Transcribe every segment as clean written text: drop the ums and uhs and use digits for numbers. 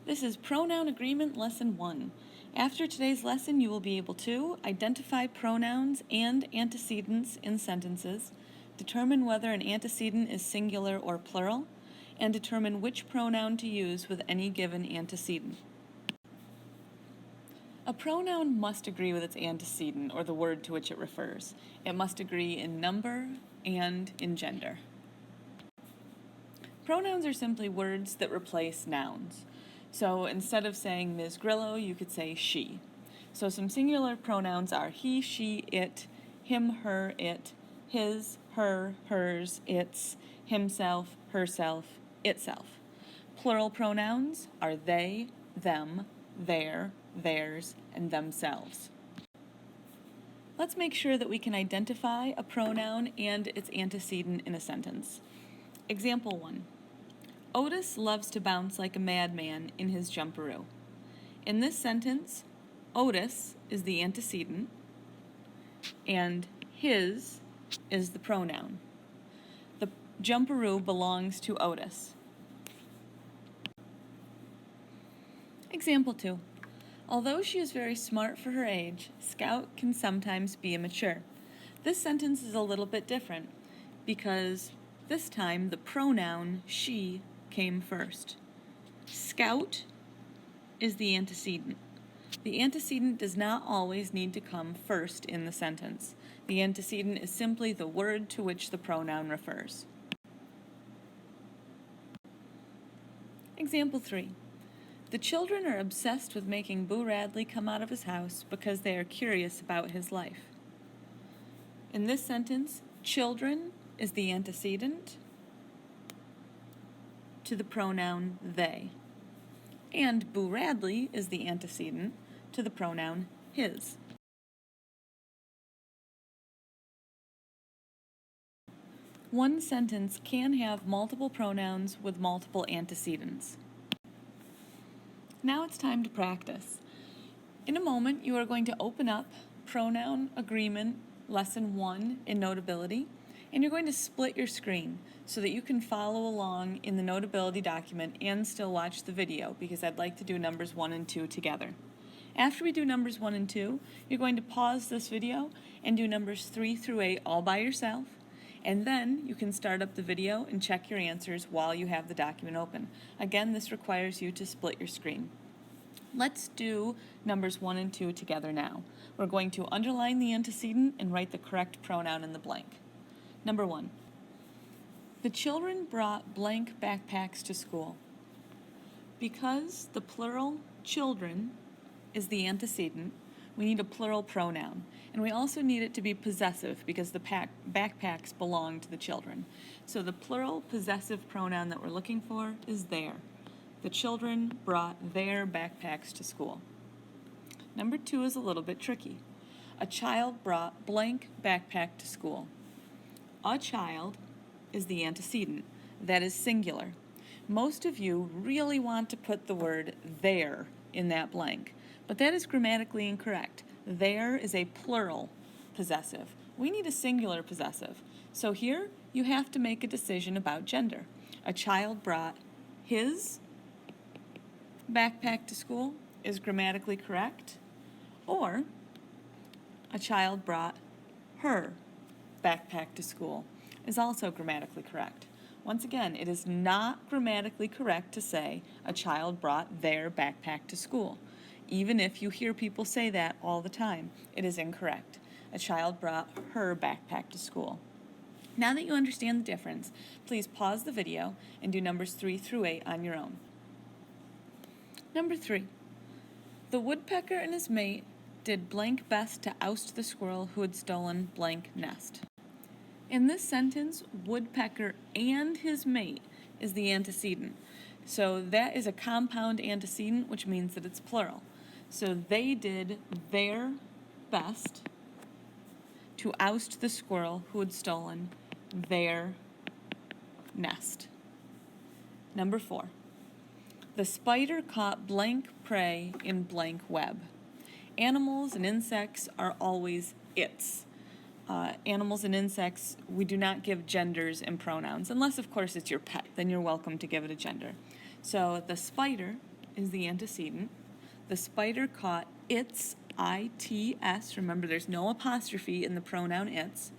This is Pronoun Agreement Lesson 1. After today's lesson, you will be able to identify pronouns and antecedents in sentences, determine whether an antecedent is singular or plural, and determine which pronoun to use with any given antecedent. A pronoun must agree with its antecedent, or the word to which it refers. It must agree in number and in gender. Pronouns are simply words that replace nouns. So instead of saying Ms. Grillo, you could say she. So some singular pronouns are he, she, it, him, her, it, his, her, hers, its, himself, herself, itself. Plural pronouns are they, them, their, theirs, and themselves. Let's make sure that we can identify a pronoun and its antecedent in a sentence. Example 1. Otis loves to bounce like a madman in his jumperoo. In this sentence, Otis is the antecedent and his is the pronoun. The jumperoo belongs to Otis. Example 2. Although she is very smart for her age, Scout can sometimes be immature. This sentence is a little bit different because this time the pronoun she came first. Scout is the antecedent. The antecedent does not always need to come first in the sentence. The antecedent is simply the word to which the pronoun refers. Example 3. The children are obsessed with making Boo Radley come out of his house because they are curious about his life. In this sentence, children is the antecedent to the pronoun they, and Boo Radley is the antecedent to the pronoun his. One sentence can have multiple pronouns with multiple antecedents. Now it's time to practice. In a moment, you are going to open up Pronoun Agreement Lesson 1 in Notability, and you're going to split your screen so that you can follow along in the Notability document and still watch the video, because I'd like to do numbers 1 and 2 together. After we do numbers 1 and 2, you're going to pause this video and do numbers 3 through 8 all by yourself, and then you can start up the video and check your answers while you have the document open. Again, this requires you to split your screen. Let's do numbers 1 and 2 together now. We're going to underline the antecedent and write the correct pronoun in the blank. Number 1. The children brought blank backpacks to school. Because the plural children is the antecedent, we need a plural pronoun. And we also need it to be possessive because the backpacks belong to the children. So the plural possessive pronoun that we're looking for is their. The children brought their backpacks to school. Number 2 is a little bit tricky. A child brought blank backpack to school. A child is the antecedent. That is singular. Most of you really want to put the word their in that blank, but that is grammatically incorrect. There is a plural possessive. We need a singular possessive. So here you have to make a decision about gender. A child brought his backpack to school is grammatically correct, or a child brought her backpack to school is also grammatically correct. Once again, it is not grammatically correct to say a child brought their backpack to school. Even if you hear people say that all the time, it is incorrect. A child brought her backpack to school. Now that you understand the difference, please pause the video and do numbers 3 through 8 on your own. Number 3. The woodpecker and his mate did blank best to oust the squirrel who had stolen blank nest. In this sentence, woodpecker and his mate is the antecedent. So that is a compound antecedent, which means that it's plural. So they did their best to oust the squirrel who had stolen their nest. Number 4. The spider caught blank prey in blank web. Animals and insects are always its. Animals and insects, we do not give genders and pronouns, unless of course it's your pet, then you're welcome to give it a gender. So the spider is the antecedent. The spider caught its, I-T-S. Remember, there's no apostrophe in the pronoun its.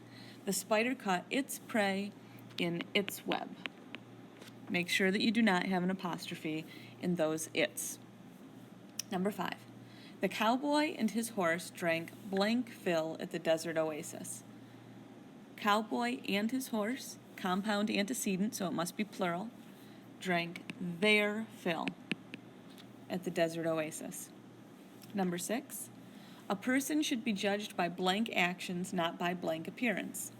The spider caught its prey in its web. Make sure that you do not have an apostrophe in those its. Number 5. The cowboy and his horse drank blank fill at the desert oasis. Cowboy and his horse, compound antecedent, so it must be plural, drank their fill at the desert oasis. Number 6. A person should be judged by blank actions, not by blank appearance.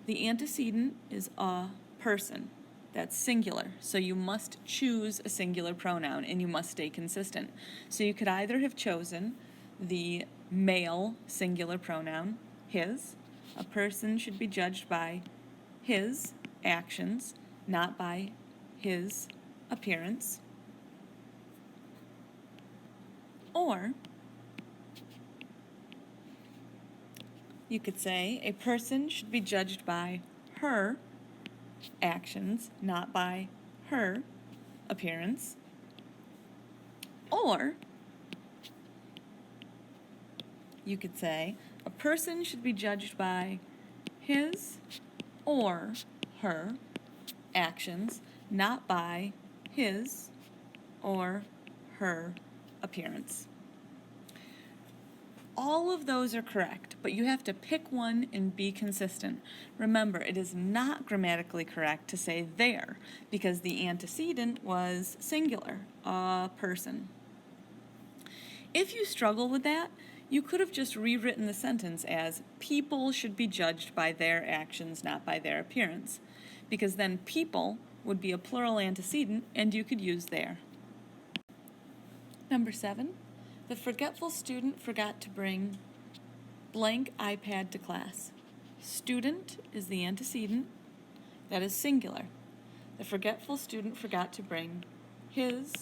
The antecedent is a person. That's singular, so you must choose a singular pronoun and you must stay consistent. So you could either have chosen the male singular pronoun, his. A person should be judged by his actions, not by his appearance. Or you could say a person should be judged by her actions, not by her appearance. Or you could say a person should be judged by his or her actions, not by his or her appearance. All of those are correct, but you have to pick one and be consistent. Remember, it is not grammatically correct to say there, because the antecedent was singular, a person. If you struggle with that, you could have just rewritten the sentence as people should be judged by their actions, not by their appearance, because then people would be a plural antecedent and you could use there. Number 7. The forgetful student forgot to bring blank iPad to class. Student is the antecedent. That is singular. The forgetful student forgot to bring his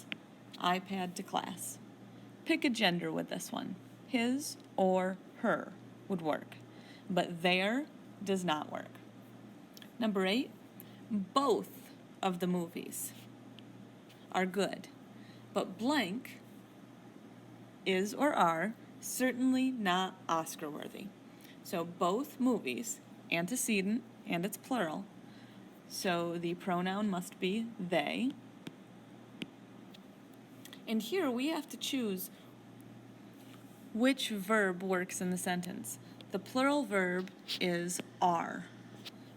iPad to class. Pick a gender with this one. His or her would work, but their does not work. Number 8. Both of the movies are good, but blank is or are certainly not Oscar-worthy. So both movies, antecedent and it's plural, so the pronoun must be they. And here we have to choose which verb works in the sentence. The plural verb is are.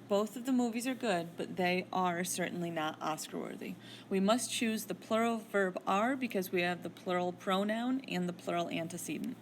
Both of the movies are good, but they are certainly not Oscar-worthy. We must choose the plural verb are because we have the plural pronoun and the plural antecedent.